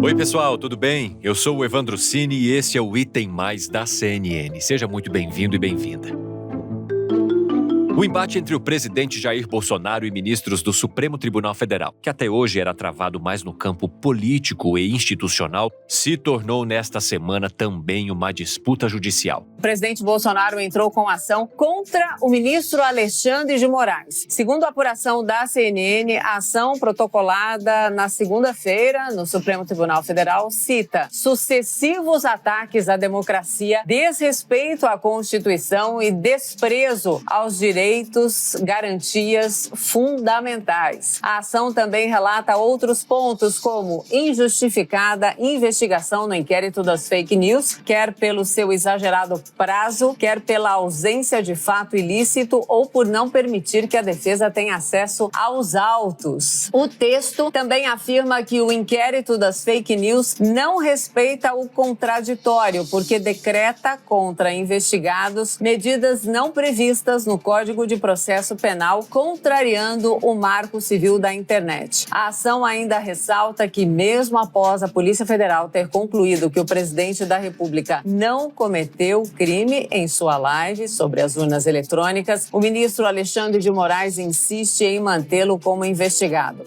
Oi, pessoal, tudo bem? Eu sou o Evandro Cini e esse é o Item Mais da CNN. Seja muito bem-vindo e bem-vinda. O embate entre o presidente Jair Bolsonaro e ministros do Supremo Tribunal Federal, que até hoje era travado mais no campo político e institucional, se tornou nesta semana também uma disputa judicial. O presidente Bolsonaro entrou com ação contra o ministro Alexandre de Moraes. Segundo a apuração da CNN, a ação protocolada na segunda-feira no Supremo Tribunal Federal cita sucessivos ataques à democracia, desrespeito à Constituição e desprezo aos direitos, garantias fundamentais. A ação também relata outros pontos, como injustificada investigação no inquérito das fake news, quer pelo seu exagerado prazo, quer pela ausência de fato ilícito ou por não permitir que a defesa tenha acesso aos autos. O texto também afirma que o inquérito das fake news não respeita o contraditório, porque decreta contra investigados medidas não previstas no Código de Processo Penal, contrariando o Marco Civil da Internet. A ação ainda ressalta que, mesmo após a Polícia Federal ter concluído que o presidente da República não cometeu crime em sua live sobre as urnas eletrônicas, o ministro Alexandre de Moraes insiste em mantê-lo como investigado.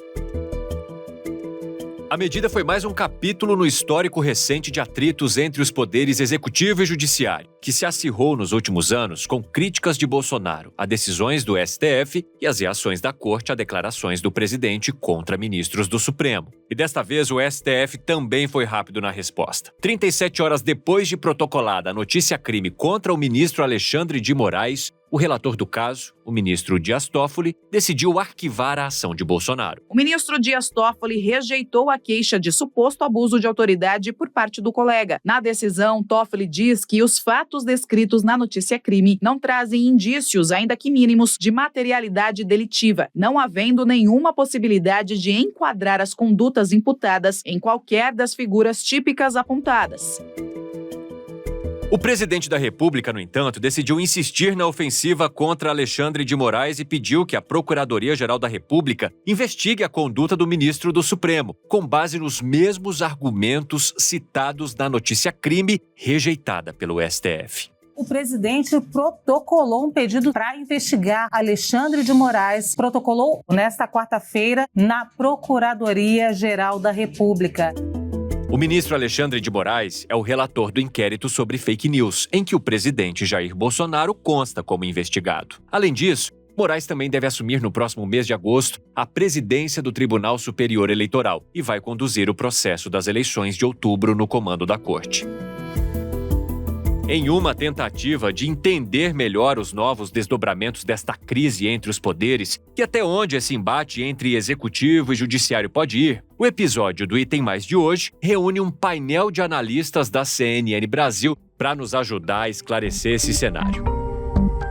A medida foi mais um capítulo no histórico recente de atritos entre os poderes executivo e judiciário, que se acirrou nos últimos anos com críticas de Bolsonaro a decisões do STF e as reações da Corte a declarações do presidente contra ministros do Supremo. E desta vez o STF também foi rápido na resposta. 37 horas depois de protocolada a notícia-crime contra o ministro Alexandre de Moraes, o relator do caso, o ministro Dias Toffoli, decidiu arquivar a ação de Bolsonaro. O ministro Dias Toffoli rejeitou a queixa de suposto abuso de autoridade por parte do colega. Na decisão, Toffoli diz que os fatos descritos na notícia-crime não trazem indícios, ainda que mínimos, de materialidade delitiva, não havendo nenhuma possibilidade de enquadrar as condutas imputadas em qualquer das figuras típicas apontadas. O presidente da República, no entanto, decidiu insistir na ofensiva contra Alexandre de Moraes e pediu que a Procuradoria-Geral da República investigue a conduta do ministro do Supremo, com base nos mesmos argumentos citados na notícia-crime rejeitada pelo STF. O presidente protocolou um pedido para investigar Alexandre de Moraes, protocolou nesta quarta-feira na Procuradoria-Geral da República. O ministro Alexandre de Moraes é o relator do inquérito sobre fake news, em que o presidente Jair Bolsonaro consta como investigado. Além disso, Moraes também deve assumir no próximo mês de agosto a presidência do Tribunal Superior Eleitoral e vai conduzir o processo das eleições de outubro no comando da Corte. Em uma tentativa de entender melhor os novos desdobramentos desta crise entre os poderes e até onde esse embate entre executivo e judiciário pode ir, o episódio do Item Mais de hoje reúne um painel de analistas da CNN Brasil para nos ajudar a esclarecer esse cenário.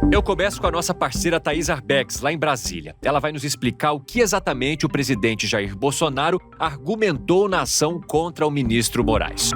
Eu começo com a nossa parceira Thaís Arbex, lá em Brasília. Ela vai nos explicar o que exatamente o presidente Jair Bolsonaro argumentou na ação contra o ministro Moraes.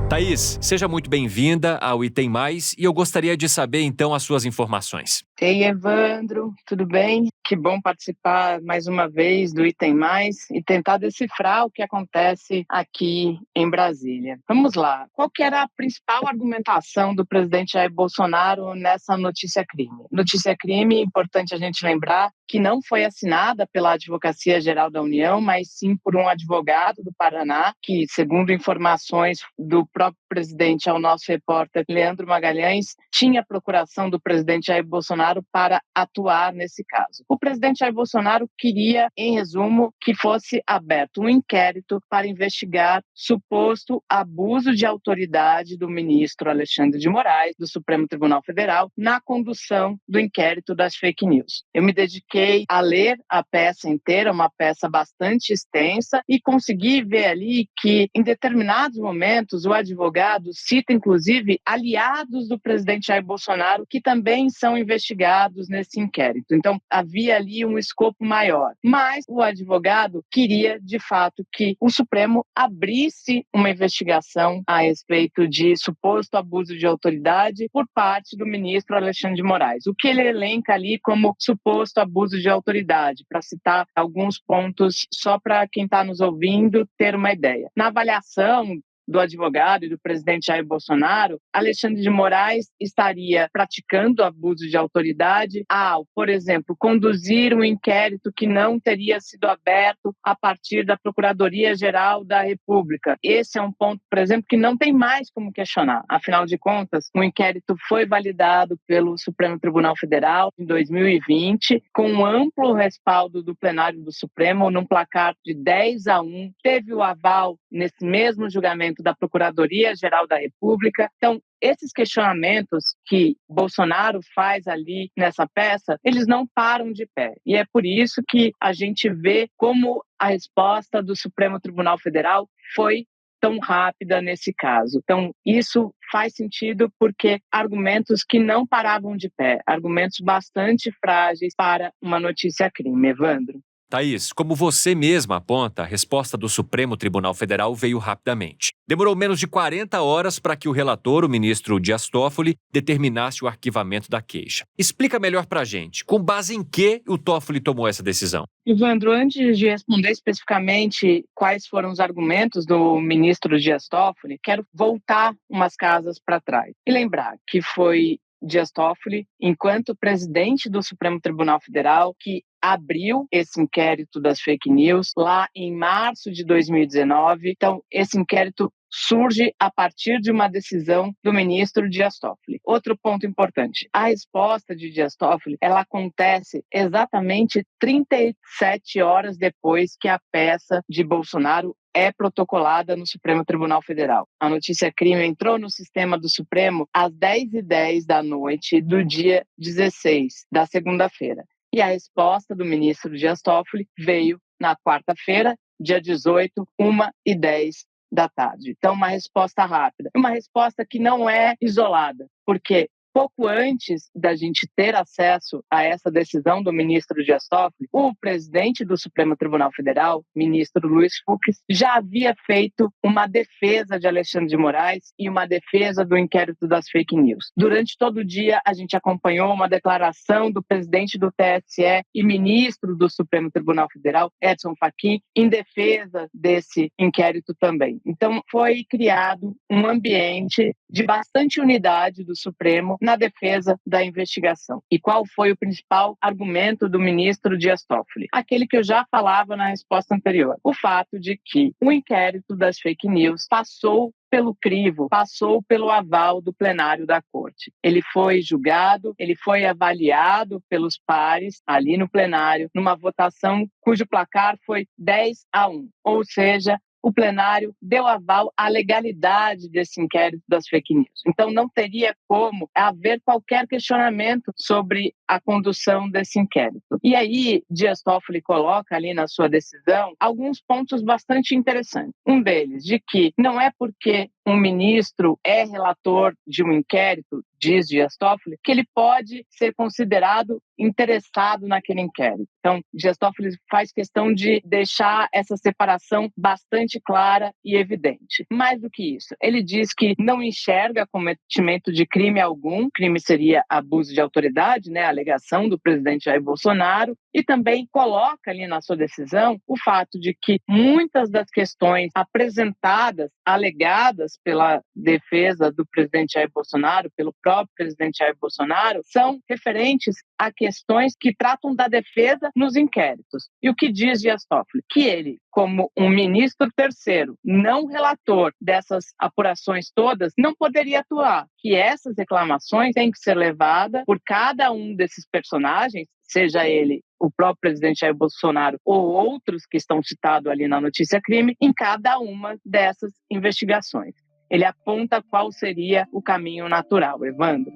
Thaís, seja muito bem-vinda ao Item Mais e eu gostaria de saber, então, as suas informações. Ei, Evandro, tudo bem? Que bom participar mais uma vez do Item Mais e tentar decifrar o que acontece aqui em Brasília. Vamos lá. Qual que era a principal argumentação do presidente Jair Bolsonaro nessa notícia-crime? Notícia-crime, importante a gente lembrar, que não foi assinada pela Advocacia Geral da União, mas sim por um advogado do Paraná, que, segundo informações do próprio presidente ao nosso repórter Leandro Magalhães, tinha a procuração do presidente Jair Bolsonaro para atuar nesse caso. O presidente Jair Bolsonaro queria, em resumo, que fosse aberto um inquérito para investigar suposto abuso de autoridade do ministro Alexandre de Moraes, do Supremo Tribunal Federal, na condução do inquérito das fake news. Eu me dediquei a ler a peça inteira, uma peça bastante extensa, e consegui ver ali que, em determinados momentos, o advogado cita, inclusive, aliados do presidente Jair Bolsonaro que também são investigados investigados nesse inquérito. Então, havia ali um escopo maior. Mas o advogado queria, de fato, que o Supremo abrisse uma investigação a respeito de suposto abuso de autoridade por parte do ministro Alexandre de Moraes. O que ele elenca ali como suposto abuso de autoridade, para citar alguns pontos só para quem está nos ouvindo ter uma ideia. Na avaliação do advogado e do presidente Jair Bolsonaro, Alexandre de Moraes estaria praticando abuso de autoridade ao, por exemplo, conduzir um inquérito que não teria sido aberto a partir da Procuradoria-Geral da República. Esse é um ponto, por exemplo, que não tem mais como questionar. Afinal de contas, o inquérito foi validado pelo Supremo Tribunal Federal em 2020, com um amplo respaldo do plenário do Supremo, num placar de 10-1. Teve o aval nesse mesmo julgamento da Procuradoria-Geral da República. Então, esses questionamentos que Bolsonaro faz ali nessa peça, eles não param de pé. E é por isso que a gente vê como a resposta do Supremo Tribunal Federal foi tão rápida nesse caso. Então, isso faz sentido porque argumentos que não paravam de pé, argumentos bastante frágeis para uma notícia-crime. Evandro. Thaís, como você mesma aponta, a resposta do Supremo Tribunal Federal veio rapidamente. Demorou menos de 40 horas para que o relator, o ministro Dias Toffoli, determinasse o arquivamento da queixa. Explica melhor para a gente, com base em que o Toffoli tomou essa decisão? Evandro, antes de responder especificamente quais foram os argumentos do ministro Dias Toffoli, quero voltar umas casas para trás e lembrar que foi Dias Toffoli, enquanto presidente do Supremo Tribunal Federal, que abriu esse inquérito das fake news lá em março de 2019. Então, esse inquérito surge a partir de uma decisão do ministro Dias Toffoli. Outro ponto importante, a resposta de Dias Toffoli, ela acontece exatamente 37 horas depois que a peça de Bolsonaro é protocolada no Supremo Tribunal Federal. A notícia-crime entrou no sistema do Supremo às 10h10 da noite do dia 16, da segunda-feira. E a resposta do ministro Dias Toffoli veio na quarta-feira, dia 18, 1h10 da tarde. Então, uma resposta rápida. Uma resposta que não é isolada, porque pouco antes da gente ter acesso a essa decisão do ministro Dias Toffoli, o presidente do Supremo Tribunal Federal, ministro Luiz Fux, já havia feito uma defesa de Alexandre de Moraes e uma defesa do inquérito das fake news. Durante todo o dia, a gente acompanhou uma declaração do presidente do TSE e ministro do Supremo Tribunal Federal, Edson Fachin, em defesa desse inquérito também. Então, foi criado um ambiente de bastante unidade do Supremo na defesa da investigação. E qual foi o principal argumento do ministro Dias Toffoli? Aquele que eu já falava na resposta anterior. O fato de que o inquérito das fake news passou pelo crivo, passou pelo aval do plenário da Corte. Ele foi julgado, ele foi avaliado pelos pares ali no plenário, numa votação cujo placar foi 10-1. Ou seja, o plenário deu aval à legalidade desse inquérito das fake news. Então, não teria como haver qualquer questionamento sobre a condução desse inquérito. E aí, Dias Toffoli coloca ali na sua decisão alguns pontos bastante interessantes. Um deles, de que não é porque um ministro é relator de um inquérito, diz Dias Toffoli, que ele pode ser considerado interessado naquele inquérito. Então, Dias Toffoli faz questão de deixar essa separação bastante clara e evidente. Mais do que isso, ele diz que não enxerga cometimento de crime algum, crime seria abuso de autoridade, né, a alegação do presidente Jair Bolsonaro, e também coloca ali na sua decisão o fato de que muitas das questões apresentadas, alegadas pela defesa do presidente Jair Bolsonaro, pelo próprio presidente Jair Bolsonaro, são referentes a questões que tratam da defesa nos inquéritos. E o que diz Dias Toffoli? Que ele, como um ministro terceiro, não relator dessas apurações todas, não poderia atuar. Que essas reclamações têm que ser levadas por cada um desses personagens, seja ele o próprio presidente Jair Bolsonaro ou outros que estão citados ali na notícia-crime, em cada uma dessas investigações. Ele aponta qual seria o caminho natural, Evandro.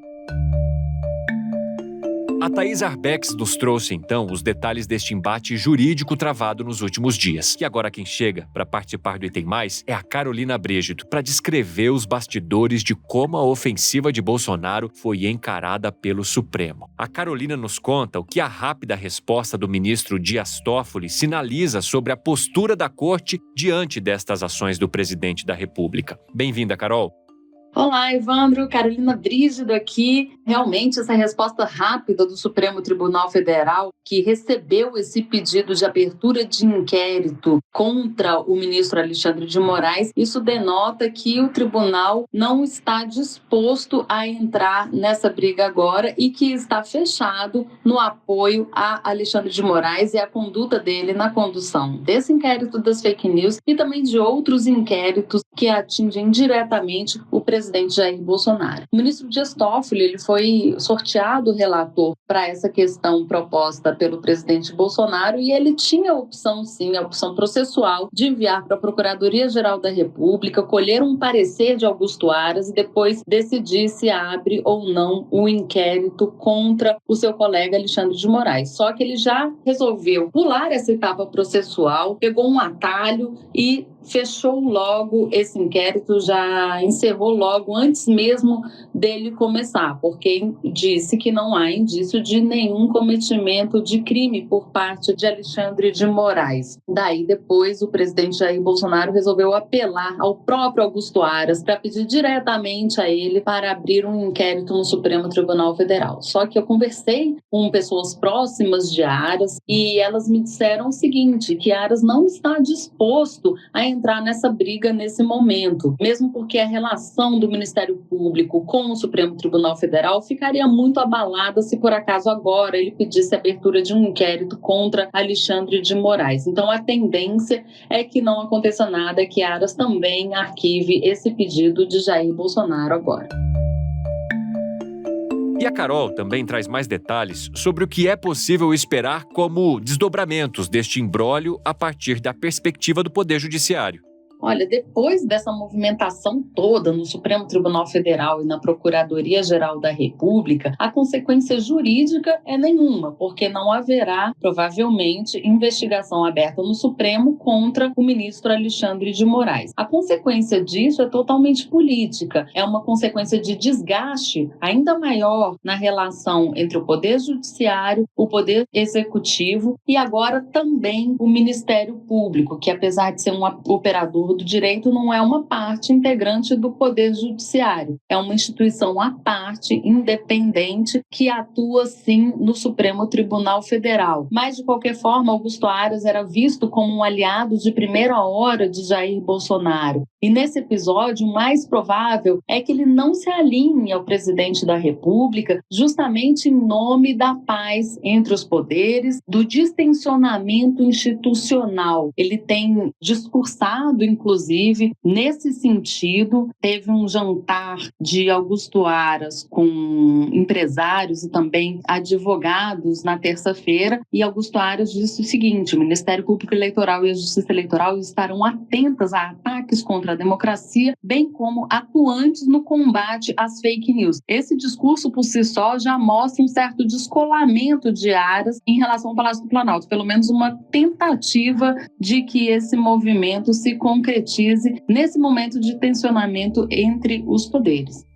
A Thaís Arbex nos trouxe, então, os detalhes deste embate jurídico travado nos últimos dias. E agora quem chega para participar do Item Mais é a Carolina Brígido, para descrever os bastidores de como a ofensiva de Bolsonaro foi encarada pelo Supremo. A Carolina nos conta o que a rápida resposta do ministro Dias Toffoli sinaliza sobre a postura da Corte diante destas ações do presidente da República. Bem-vinda, Carol. Olá, Evandro, Carolina Brígido aqui. Realmente, essa resposta rápida do Supremo Tribunal Federal, que recebeu esse pedido de abertura de inquérito contra o ministro Alexandre de Moraes, isso denota que o tribunal não está disposto a entrar nessa briga agora e que está fechado no apoio a Alexandre de Moraes e a conduta dele na condução desse inquérito das fake news e também de outros inquéritos que atingem diretamente o presidente Jair Bolsonaro. O ministro Dias Toffoli ele foi sorteado relator para essa questão proposta pelo presidente Bolsonaro e ele tinha a opção, sim, a opção processual de enviar para a Procuradoria-Geral da República, colher um parecer de Augusto Aras e depois decidir se abre ou não o inquérito contra o seu colega Alexandre de Moraes. Só que ele já resolveu pular essa etapa processual, pegou um atalho e fechou logo esse inquérito, já encerrou logo antes mesmo dele começar, porque disse que não há indício de nenhum cometimento de crime por parte de Alexandre de Moraes. Daí depois o presidente Jair Bolsonaro resolveu apelar ao próprio Augusto Aras para pedir diretamente a ele para abrir um inquérito no Supremo Tribunal Federal. Só que eu conversei com pessoas próximas de Aras e elas me disseram o seguinte, que Aras não está disposto a entrar nessa briga nesse momento, mesmo porque a relação do Ministério Público com o Supremo Tribunal Federal ficaria muito abalada se por acaso agora ele pedisse a abertura de um inquérito contra Alexandre de Moraes. Então a tendência é que não aconteça nada, que Aras também arquive esse pedido de Jair Bolsonaro agora. E a Carol também traz mais detalhes sobre o que é possível esperar como desdobramentos deste imbróglio a partir da perspectiva do Poder Judiciário. Olha, depois dessa movimentação toda no Supremo Tribunal Federal e na Procuradoria-Geral da República, a consequência jurídica é nenhuma, porque não haverá, provavelmente, investigação aberta no Supremo contra o ministro Alexandre de Moraes. A consequência disso é totalmente política, é uma consequência de desgaste ainda maior na relação entre o Poder Judiciário, o Poder Executivo e agora também o Ministério Público, que apesar de ser um operador do direito, não é uma parte integrante do Poder Judiciário. É uma instituição à parte, independente, que atua, sim, no Supremo Tribunal Federal. Mas, de qualquer forma, Augusto Aras era visto como um aliado de primeira hora de Jair Bolsonaro. E, nesse episódio, o mais provável é que ele não se alinhe ao presidente da República, justamente em nome da paz entre os poderes, do distensionamento institucional. Ele tem discursado, inclusive, nesse sentido. Teve um jantar de Augusto Aras com empresários e também advogados na terça-feira, e Augusto Aras disse o seguinte: o Ministério Público Eleitoral e a Justiça Eleitoral estarão atentas a ataques contra a democracia, bem como atuantes no combate às fake news. Esse discurso, por si só, já mostra um certo descolamento de Aras em relação ao Palácio do Planalto, pelo menos uma tentativa de que esse movimento se concretize nesse momento de tensionamento entre os poderes.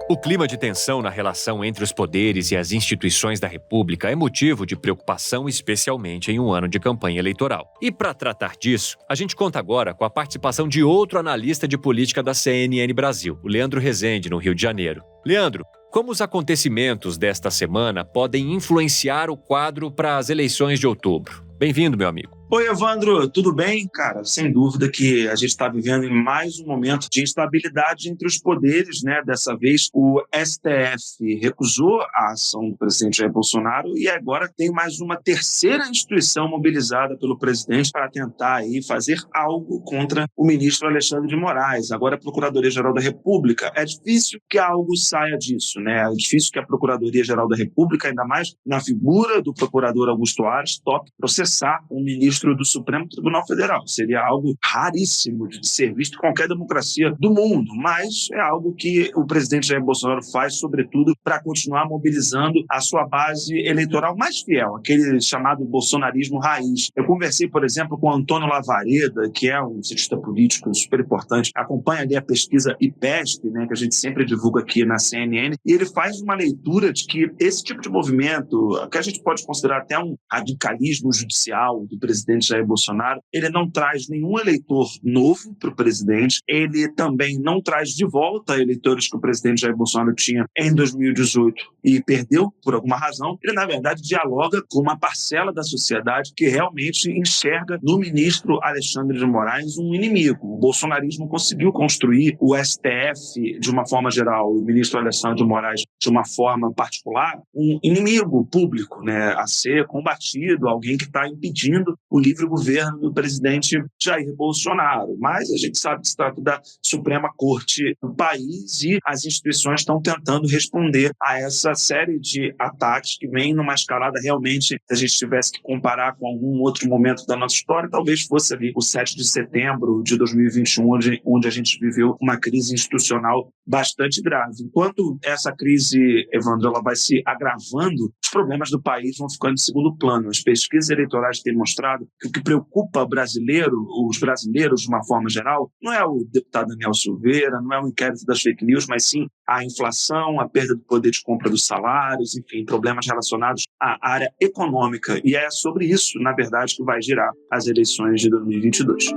O clima de tensão na relação entre os poderes e as instituições da República é motivo de preocupação, especialmente em um ano de campanha eleitoral. E para tratar disso, a gente conta agora com a participação de outro analista de política da CNN Brasil, o Leandro Rezende, no Rio de Janeiro. Leandro, como os acontecimentos desta semana podem influenciar o quadro para as eleições de outubro? Bem-vindo, meu amigo. Oi, Evandro, tudo bem? Cara, sem dúvida que a gente está vivendo em mais um momento de instabilidade entre os poderes, né? Dessa vez o STF recusou a ação do presidente Jair Bolsonaro e agora tem mais uma terceira instituição mobilizada pelo presidente para tentar aí fazer algo contra o ministro Alexandre de Moraes. Agora a Procuradoria-Geral da República. É difícil que algo saia disso, né? É difícil que a Procuradoria-Geral da República, ainda mais na figura do procurador Augusto Aras, tope processar o ministro ministro do Supremo Tribunal Federal. Seria algo raríssimo de ser visto em qualquer democracia do mundo, mas é algo que o presidente Jair Bolsonaro faz, sobretudo, para continuar mobilizando a sua base eleitoral mais fiel, aquele chamado bolsonarismo raiz. Eu conversei, por exemplo, com Antônio Lavareda, que é um cientista político super importante, acompanha ali a pesquisa IPESP, né, que a gente sempre divulga aqui na CNN, e ele faz uma leitura de que esse tipo de movimento, que a gente pode considerar até um radicalismo judicial do presidente Jair Bolsonaro, ele não traz nenhum eleitor novo para o presidente, ele também não traz de volta eleitores que o presidente Jair Bolsonaro tinha em 2018 e perdeu por alguma razão. Ele, na verdade, dialoga com uma parcela da sociedade que realmente enxerga no ministro Alexandre de Moraes um inimigo. O bolsonarismo conseguiu construir o STF de uma forma geral, o ministro Alexandre de Moraes de uma forma particular, um inimigo público, né, a ser combatido, alguém que está impedindo o livre governo do presidente Jair Bolsonaro. Mas a gente sabe que se trata da Suprema Corte do país e as instituições estão tentando responder a essa série de ataques que vem numa escalada realmente, se a gente tivesse que comparar com algum outro momento da nossa história, talvez fosse ali o 7 de setembro de 2021, onde a gente viveu uma crise institucional bastante grave. Enquanto essa crise, Evandro, ela vai se agravando, os problemas do país vão ficando em segundo plano. As pesquisas eleitorais têm mostrado que o que preocupa os brasileiros de uma forma geral, não é o deputado Daniel Silveira, não é o inquérito das fake news, mas sim a inflação, a perda do poder de compra dos salários, enfim, problemas relacionados à área econômica. E é sobre isso, na verdade, que vai girar as eleições de 2022.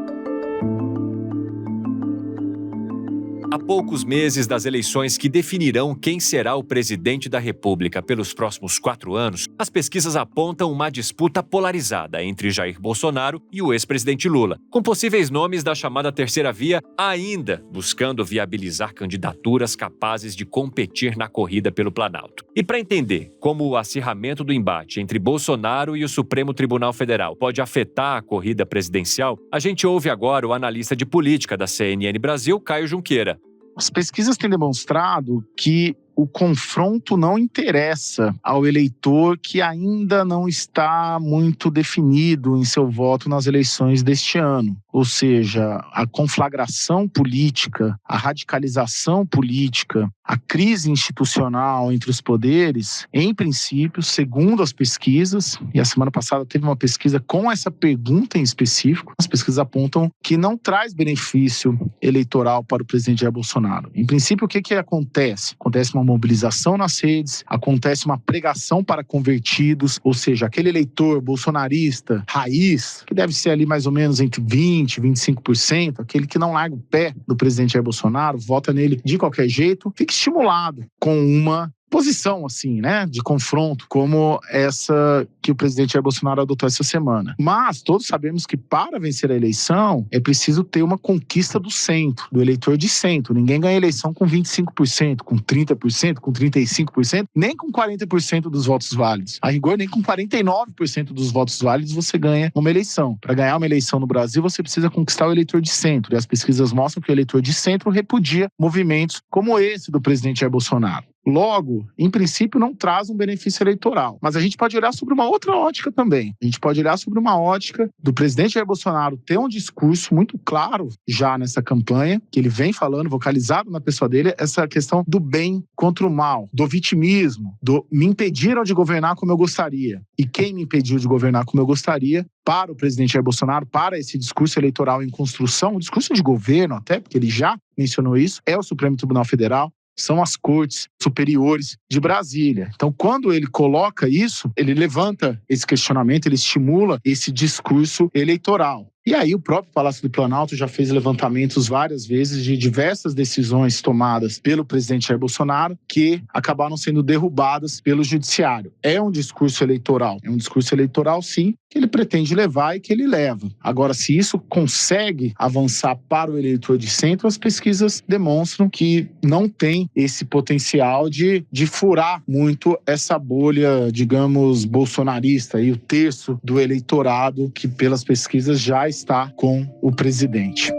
A poucos meses das eleições que definirão quem será o presidente da República pelos próximos 4 anos, as pesquisas apontam uma disputa polarizada entre Jair Bolsonaro e o ex-presidente Lula, com possíveis nomes da chamada terceira via ainda buscando viabilizar candidaturas capazes de competir na corrida pelo Planalto. E para entender como o acirramento do embate entre Bolsonaro e o Supremo Tribunal Federal pode afetar a corrida presidencial, a gente ouve agora o analista de política da CNN Brasil, Caio Junqueira. As pesquisas têm demonstrado que o confronto não interessa ao eleitor que ainda não está muito definido em seu voto nas eleições deste ano. Ou seja, a conflagração política, a radicalização política, a crise institucional entre os poderes, em princípio, segundo as pesquisas, e a semana passada teve uma pesquisa com essa pergunta em específico, as pesquisas apontam que não traz benefício eleitoral para o presidente Jair Bolsonaro. Em princípio, o que acontece? Acontece uma mobilização nas redes, acontece uma pregação para convertidos, ou seja, aquele eleitor bolsonarista, raiz, que deve ser ali mais ou menos entre 20% e 25%, aquele que não larga o pé do presidente Jair Bolsonaro, vota nele de qualquer jeito, fica estimulado com uma posição, assim, né, de confronto, como essa que o presidente Jair Bolsonaro adotou essa semana. Mas todos sabemos que para vencer a eleição é preciso ter uma conquista do centro, do eleitor de centro. Ninguém ganha eleição com 25%, com 30%, com 35%, nem com 40% dos votos válidos. A rigor, nem com 49% dos votos válidos você ganha uma eleição. Para ganhar uma eleição no Brasil, você precisa conquistar o eleitor de centro. E as pesquisas mostram que o eleitor de centro repudia movimentos como esse do presidente Jair Bolsonaro. Logo, em princípio, não traz um benefício eleitoral. Mas a gente pode olhar sobre uma outra ótica também. A gente pode olhar sobre uma ótica do presidente Jair Bolsonaro ter um discurso muito claro já nessa campanha, que ele vem falando, vocalizado na pessoa dele, essa questão do bem contra o mal, do vitimismo, do me impediram de governar como eu gostaria. E quem me impediu de governar como eu gostaria, para o presidente Jair Bolsonaro, para esse discurso eleitoral em construção, um discurso de governo até, porque ele já mencionou isso, é o Supremo Tribunal Federal, são as cortes superiores de Brasília. Então, quando ele coloca isso, ele levanta esse questionamento, ele estimula esse discurso eleitoral. E aí o próprio Palácio do Planalto já fez levantamentos várias vezes de diversas decisões tomadas pelo presidente Jair Bolsonaro que acabaram sendo derrubadas pelo judiciário. É um discurso eleitoral sim, que ele pretende levar e que ele leva. Agora, se isso consegue avançar para o eleitor de centro, as pesquisas demonstram que não tem esse potencial de furar muito essa bolha, digamos, bolsonarista e o terço do eleitorado que pelas pesquisas já está com o presidente.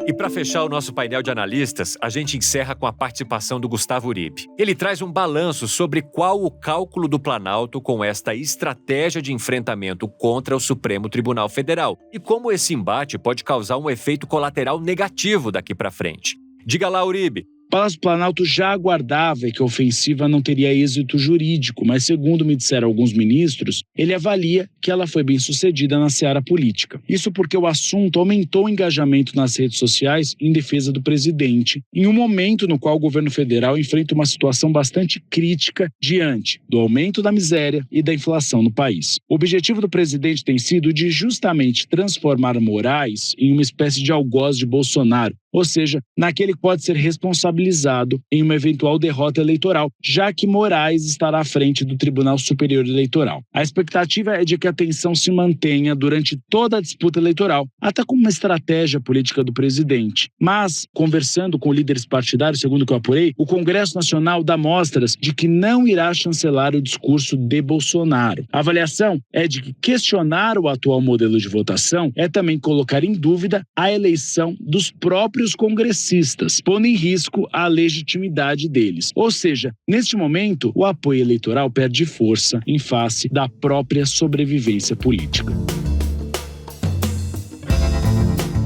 E para fechar o nosso painel de analistas, a gente encerra com a participação do Gustavo Uribe. Ele traz um balanço sobre qual o cálculo do Planalto com esta estratégia de enfrentamento contra o Supremo Tribunal Federal e como esse embate pode causar um efeito colateral negativo daqui para frente. Diga lá, Uribe. O Palácio Planalto já aguardava que a ofensiva não teria êxito jurídico, mas segundo me disseram alguns ministros, ele avalia que ela foi bem sucedida na seara política. Isso porque o assunto aumentou o engajamento nas redes sociais em defesa do presidente, em um momento no qual o governo federal enfrenta uma situação bastante crítica diante do aumento da miséria e da inflação no país. O objetivo do presidente tem sido de justamente transformar Moraes em uma espécie de algoz de Bolsonaro, ou seja, naquele que pode ser responsabilizado em uma eventual derrota eleitoral, já que Moraes estará à frente do Tribunal Superior Eleitoral. A expectativa é de que a tensão se mantenha durante toda a disputa eleitoral, até como uma estratégia política do presidente. Mas, conversando com líderes partidários, segundo o que eu apurei, o Congresso Nacional dá mostras de que não irá chancelar o discurso de Bolsonaro. A avaliação é de que questionar o atual modelo de votação é também colocar em dúvida a eleição dos próprios congressistas, pondo em risco a legitimidade deles. Ou seja, neste momento, o apoio eleitoral perde força em face da própria sobrevivência política.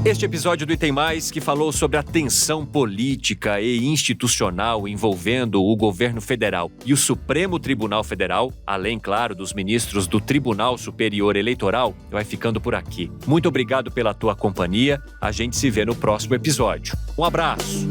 Este episódio do Item Mais, que falou sobre a tensão política e institucional envolvendo o governo federal e o Supremo Tribunal Federal, além, claro, dos ministros do Tribunal Superior Eleitoral, vai ficando por aqui. Muito obrigado pela tua companhia. A gente se vê no próximo episódio. Um abraço!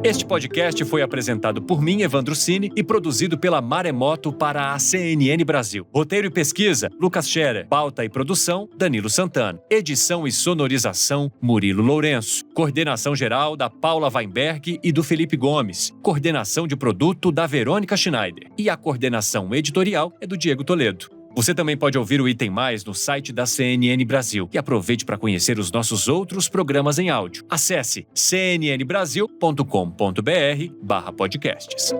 Este podcast foi apresentado por mim, Evandro Cini, e produzido pela Maremoto para a CNN Brasil. Roteiro e pesquisa, Lucas Scherer. Pauta e produção, Danilo Santana. Edição e sonorização, Murilo Lourenço. Coordenação geral da Paula Weinberg e do Felipe Gomes. Coordenação de produto da Verônica Schneider. E a coordenação editorial é do Diego Toledo. Você também pode ouvir o Item Mais no site da CNN Brasil e aproveite para conhecer os nossos outros programas em áudio. Acesse cnnbrasil.com.br/podcasts.